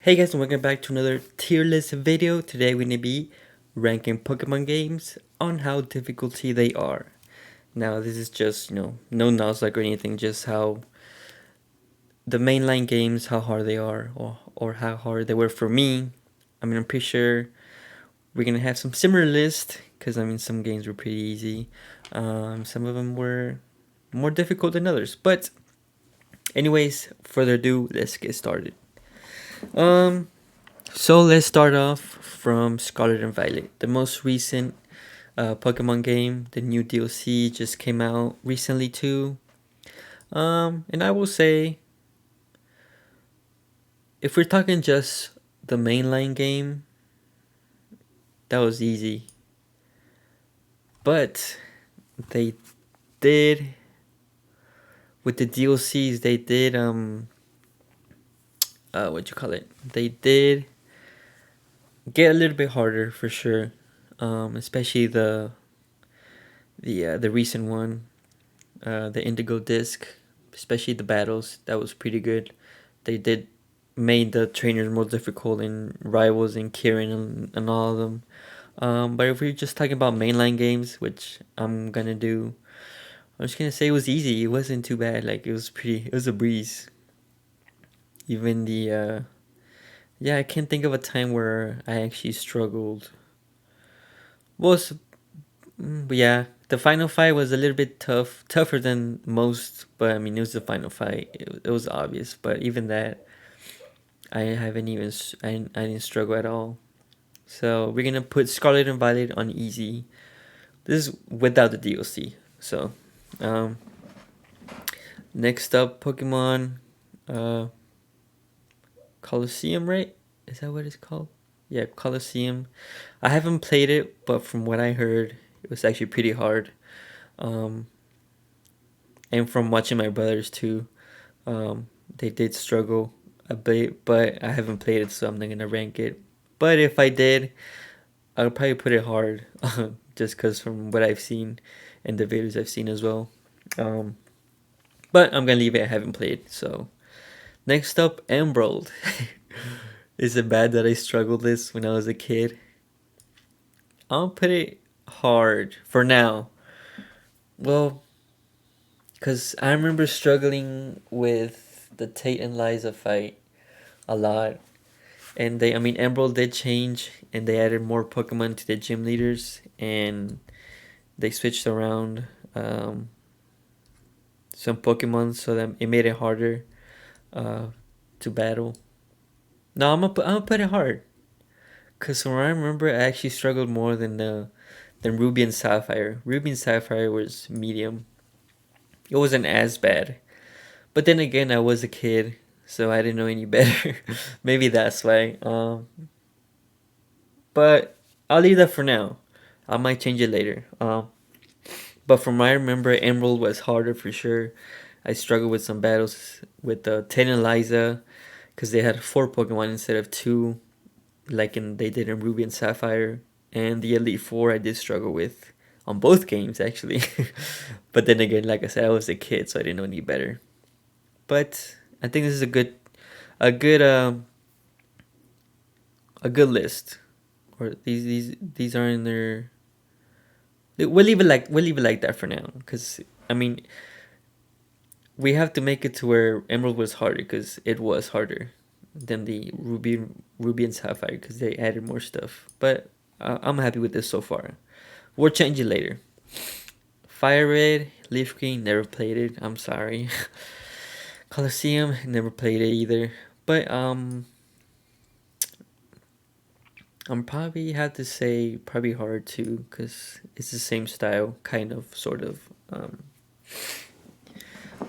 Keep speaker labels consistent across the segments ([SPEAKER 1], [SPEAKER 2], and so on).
[SPEAKER 1] Hey guys, and welcome back to another tier list video. Today we're going to be ranking Pokemon games on how difficulty they are. Now this is just, no Nuzlocke or anything, just how the mainline games, how hard they are, or how hard they were for me. I'm pretty sure we're going to have some similar list, because some games were pretty easy. Some of them were more difficult than others. But anyways, further ado, let's get started. So let's start off from Scarlet and Violet, the most recent Pokemon game. The new DLC just came out recently too. And I will say, if we're talking just the mainline game, that was easy. But they did, with the DLCs, they did what you call it? They did get a little bit harder for sure. Especially the recent one, the Indigo Disc, especially the battles. That was pretty good. They did made the trainers more difficult in Rivals and Kieran and all of them. But if we're just talking about mainline games, which I'm gonna do, I'm just gonna say it was easy. It wasn't too bad. Like it was a breeze. Even yeah, I can't think of a time where I actually struggled. Was But yeah, the final fight was a little bit tougher than most. But it was the final fight. It was obvious. But even that, I haven't even I didn't struggle at all. So we're gonna put Scarlet and Violet on easy. This is without the DLC. So, um, next up, Pokemon, uh, Colosseum, right? Is that what it's called? Yeah, Colosseum. I haven't played it, but from what I heard, it was actually pretty hard. Um, and from watching my brothers too, they did struggle a bit, but I haven't played it, so I'm not gonna rank it. But if I did, I would probably put it hard, just because from what I've seen and the videos I've seen as well. Um, but I'm gonna leave it. I haven't played. So next up, Emerald. Is it bad that I struggled this when I was a kid? I'll put it hard for now. Well, because I remember struggling with the Tate and Liza fight a lot. And Emerald did change and they added more Pokemon to the gym leaders and they switched around some Pokemon so that it made it harder uh, to battle. No, I'm gonna put it hard. Cause from what I remember, I actually struggled more than Ruby and Sapphire. Ruby and Sapphire was medium. It wasn't as bad. But then again, I was a kid, so I didn't know any better. Maybe that's why. But I'll leave that for now. I might change it later. But from what I remember, Emerald was harder for sure. I struggled with some battles with Ted and Liza because they had four Pokemon instead of two, they did in Ruby and Sapphire. And the Elite Four I did struggle with on both games actually. But then again, like I said, I was a kid, so I didn't know any better. But I think this is a good a good list. Or these are in there. We'll leave it like that for now, because we have to make it to where Emerald was harder, because it was harder than the Ruby and Sapphire, because they added more stuff. But I'm happy with this so far. We'll change it later. Fire Red, Leaf Green, never played it. I'm sorry. Colosseum, never played it either. But I'm probably have to say probably hard too, because it's the same style, kind of, sort of.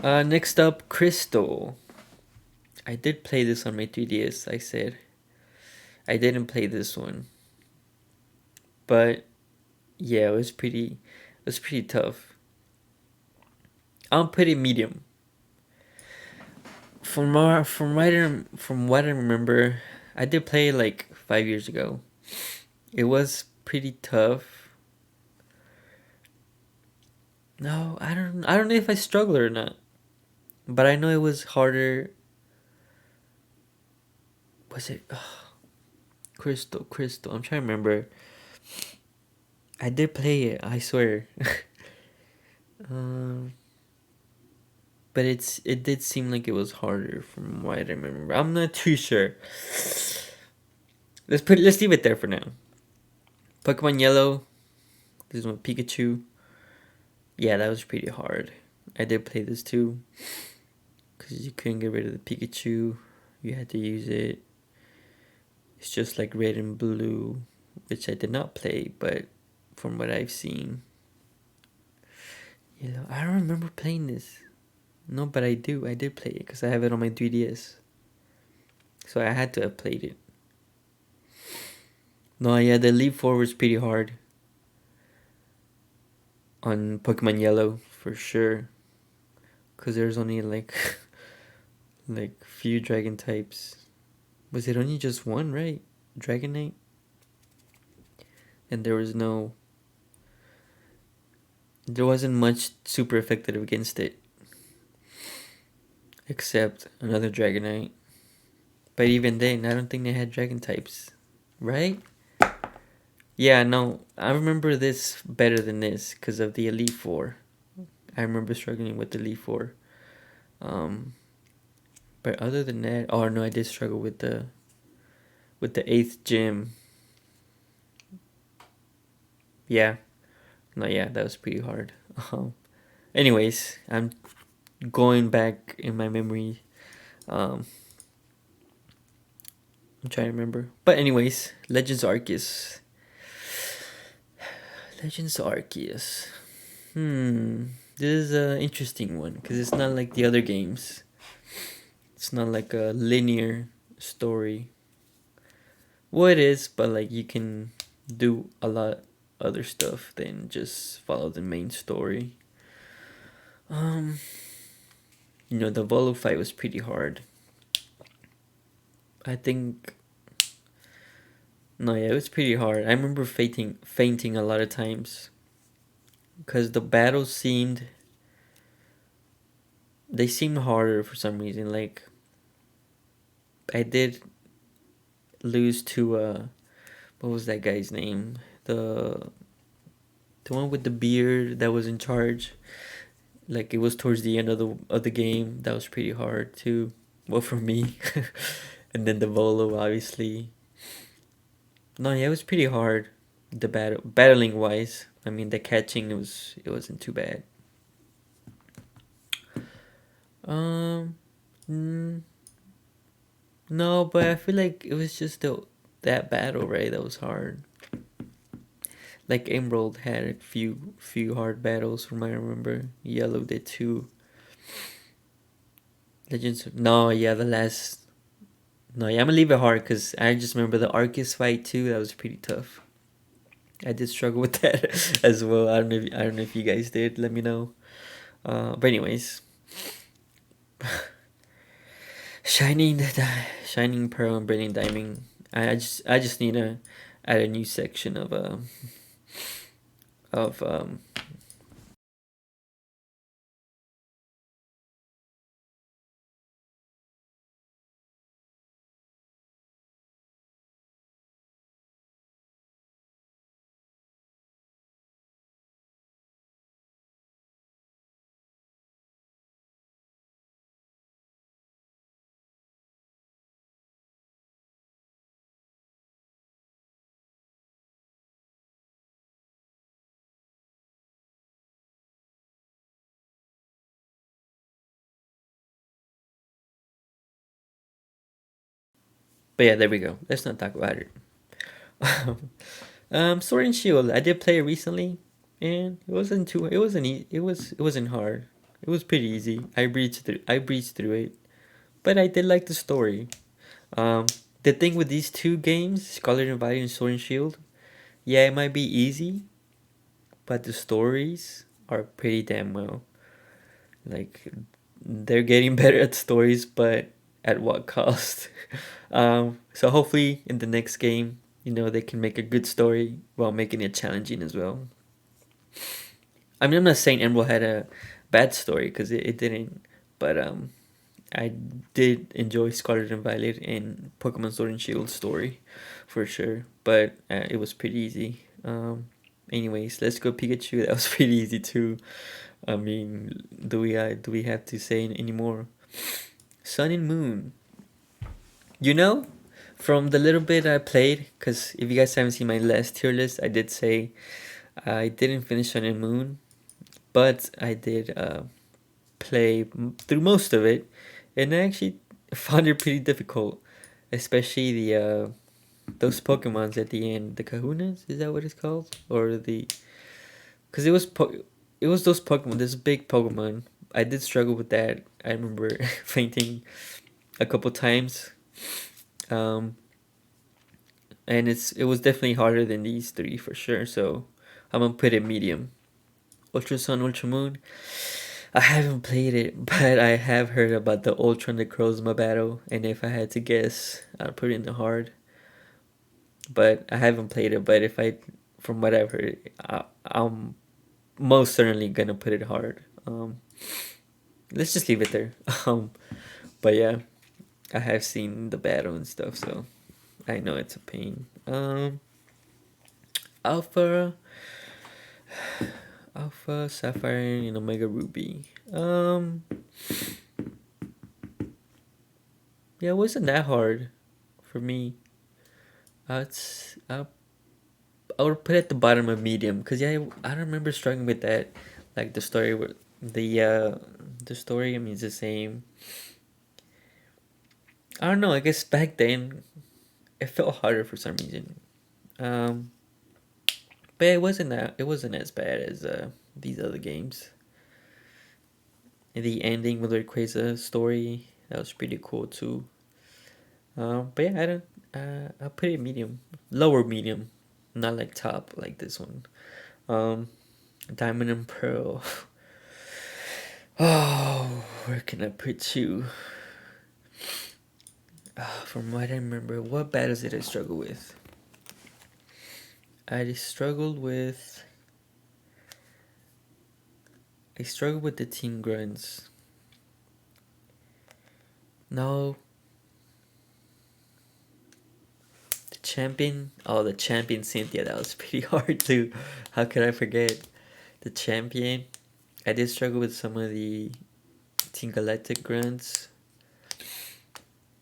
[SPEAKER 1] Next up, Crystal. I did play this on my 3DS. I said I didn't play this one, but yeah, it was pretty tough. I'm pretty medium. From what I remember, I did play like 5 years ago. It was pretty tough. No, I don't know if I struggled or not, but I know it was harder. Was it Crystal? I'm trying to remember. I did play it, I swear. um, but it did seem like it was harder from what I remember. I'm not too sure. Let's leave it there for now. Pokemon Yellow. This is one Pikachu. Yeah, that was pretty hard. I did play this too, because you couldn't get rid of the Pikachu. You had to use it. It's just like Red and Blue, which I did not play, but from what I've seen, I don't remember playing this. No, but I do. I did play it because I have it on my 3DS. So I had to have played it. No, yeah, the Leap Forward was pretty hard on Pokemon Yellow for sure. Because there's only like like few dragon types. Was it only just one, right? Dragonite? And there wasn't much super effective against it. Except another Dragonite. But even then, I don't think they had dragon types. Right? Yeah, no. I remember this better than this because of the Elite Four. I remember struggling with the Elite Four. Um, but other than that, oh no, I did struggle with the eighth gym. Yeah, no, yeah, that was pretty hard. Anyways, I'm going back in my memory. Um, I'm trying to remember. But anyways, Legends Arceus. Legends Arceus. This is an interesting one because it's not like the other games. It's not like a linear story. Well, it is, but like you can do a lot other stuff than just follow the main story. Um, the Volo fight was pretty hard. I think. No, yeah, it was pretty hard. I remember fainting a lot of times because the battles seemed harder for some reason. Like I did lose to what was that guy's name? The one with the beard that was in charge. Like it was towards the end of the game. That was pretty hard too. Well, for me. And then the Volo, obviously. No, yeah, it was pretty hard. The battling wise. I mean, the catching it wasn't too bad. Um, mm, no, but I feel like it was just that battle, right? That was hard. Like Emerald had a few hard battles from what I remember. Yellow did too. Legends. No, yeah, the last. No, yeah, I'm gonna leave it hard because I just remember the Arceus fight too. That was pretty tough. I did struggle with that as well. I don't know if you guys did. Let me know. But anyways, shining pearl and brilliant diamond. I just need to add a new section of. But yeah, there we go. Let's not talk about it. Sword and Shield. I did play it recently, and it wasn't too. It wasn't. It wasn't hard. It was pretty easy. I breezed through it, but I did like the story. Um, the thing with these two games, Scarlet and Violet and Sword and Shield, yeah, it might be easy, but the stories are pretty damn well. Like, they're getting better at stories, but at what cost? So hopefully in the next game, they can make a good story while making it challenging as well. I mean, I'm not saying Emerald had a bad story because it didn't, but I did enjoy Scarlet and Violet and Pokemon Sword and Shield story, for sure. But it was pretty easy. Anyways, let's go Pikachu. That was pretty easy too. I mean, do we have to say any more? Sun and Moon. You know, from the little bit I played, because if you guys haven't seen my last tier list, I did say I didn't finish Sun and Moon, but I did play through most of it, and I actually found it pretty difficult, especially the those Pokemons at the end, the Kahunas. Is that what it's called? Or the because it was those Pokemon, this big Pokemon. I did struggle with that. I remember fainting a couple times. Um, and it was definitely harder than these three for sure. So I'm gonna put it medium. Ultra Sun, Ultra Moon. I haven't played it, but I have heard about the Ultra Necrozma battle, and if I had to guess, I'd put it in the hard. But I haven't played it. But if I, from what I've heard, I'm most certainly gonna put it hard. Let's just leave it there. Um, but yeah, I have seen the battle and stuff, so I know it's a pain. Alpha, Alpha, Sapphire, and Omega Ruby. Yeah, it wasn't that hard for me. It's I would put it at the bottom of medium because yeah, I don't remember struggling with that. Like the story, the story. I mean, it's the same. I don't know. I guess back then it felt harder for some reason. Um, but it wasn't as bad as these other games. The ending with the Rayquaza story that was pretty cool too. But yeah, I don't. I put it medium, lower medium, not like top like this one. Um, Diamond and Pearl. Oh, where can I put you? From what I remember, what battles did I struggle with? I struggled with. I struggled with the Team Grunts. No. The champion. Oh, the champion Cynthia. That was pretty hard too. How could I forget? The champion. I did struggle with some of the Team Galactic grunts.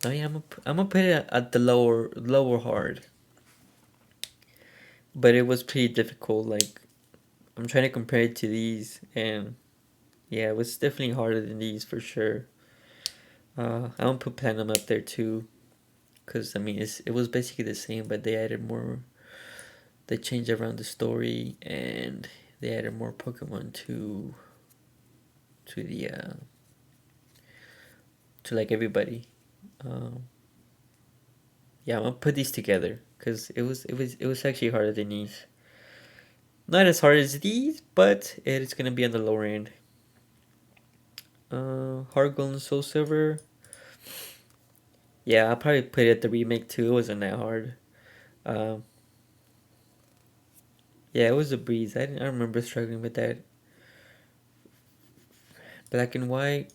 [SPEAKER 1] Oh yeah, I'm gonna put it at the lower hard. But it was pretty difficult. Like I'm trying to compare it to these, and yeah, it was definitely harder than these for sure. I don't put Platinum up there too, cause I mean it was basically the same, but they added more. They changed around the story, and they added more Pokemon to the to like everybody. Um, yeah, I'm gonna put these together, cause it was actually harder than these. Not as hard as these, but it's gonna be on the lower end. Heart Gold and Soul Silver. Yeah, I'll probably put it at the remake too. It wasn't that hard. Um, yeah, it was a breeze. I remember struggling with that. Black and White.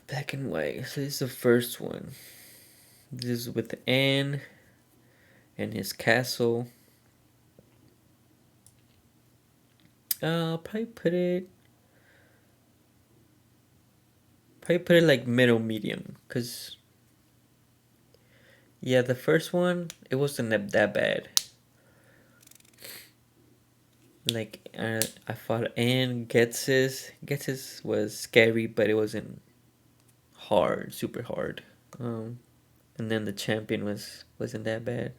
[SPEAKER 1] Black and White. So this is the first one. This is with Anne and his castle. I'll probably put it like middle medium, cause yeah, the first one it wasn't that bad. Like I fought Anne Getsis. Getsis was scary, but it wasn't hard, super hard. Um, and then the champion wasn't that bad.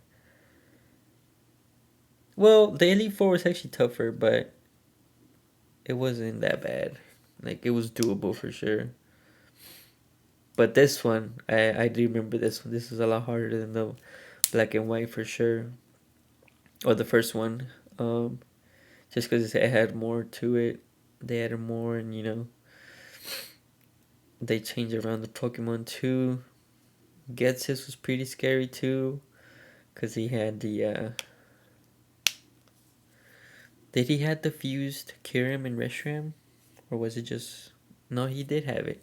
[SPEAKER 1] Well, the Elite Four was actually tougher, but it wasn't that bad. Like it was doable for sure. But this one, I do remember this one. This was a lot harder than the Black and White for sure, or the first one. Just because it had more to it, they added more, and they changed around the Pokemon too. Getsis was pretty scary too, cause he had the did he had the fused Kyurem and Reshiram, or was it just No, he did have it.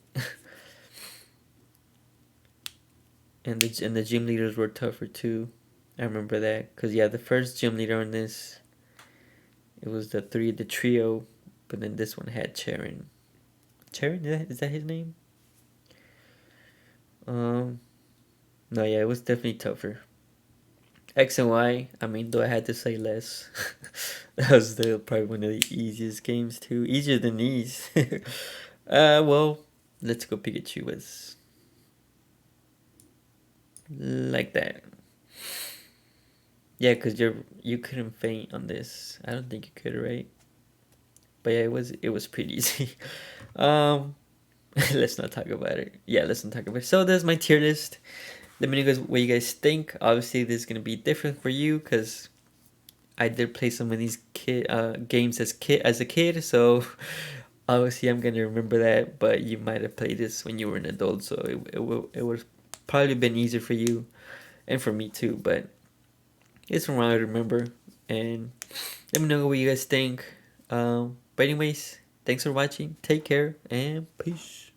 [SPEAKER 1] And the gym leaders were tougher too. I remember that because yeah, the first gym leader on this, it was the trio, but then this one had Charon. Charon, is that his name? Um, no, yeah, it was definitely tougher. X and Y. I mean, though I had to say less. That was probably one of the easiest games too, easier than these. Well, let's go Pikachu was like that. Yeah, cause you couldn't faint on this. I don't think you could, right? But yeah, it was pretty easy. Um, let's not talk about it. Yeah, let's not talk about it. So there's my tier list. Let me know guys what you guys think. Obviously, this is gonna be different for you because I did play some of these games as a kid. So obviously, I'm gonna remember that. But you might have played this when you were an adult, so it would probably been easier for you and for me too. But it's from what I remember, and let me know what you guys think. But anyways, thanks for watching. Take care and peace.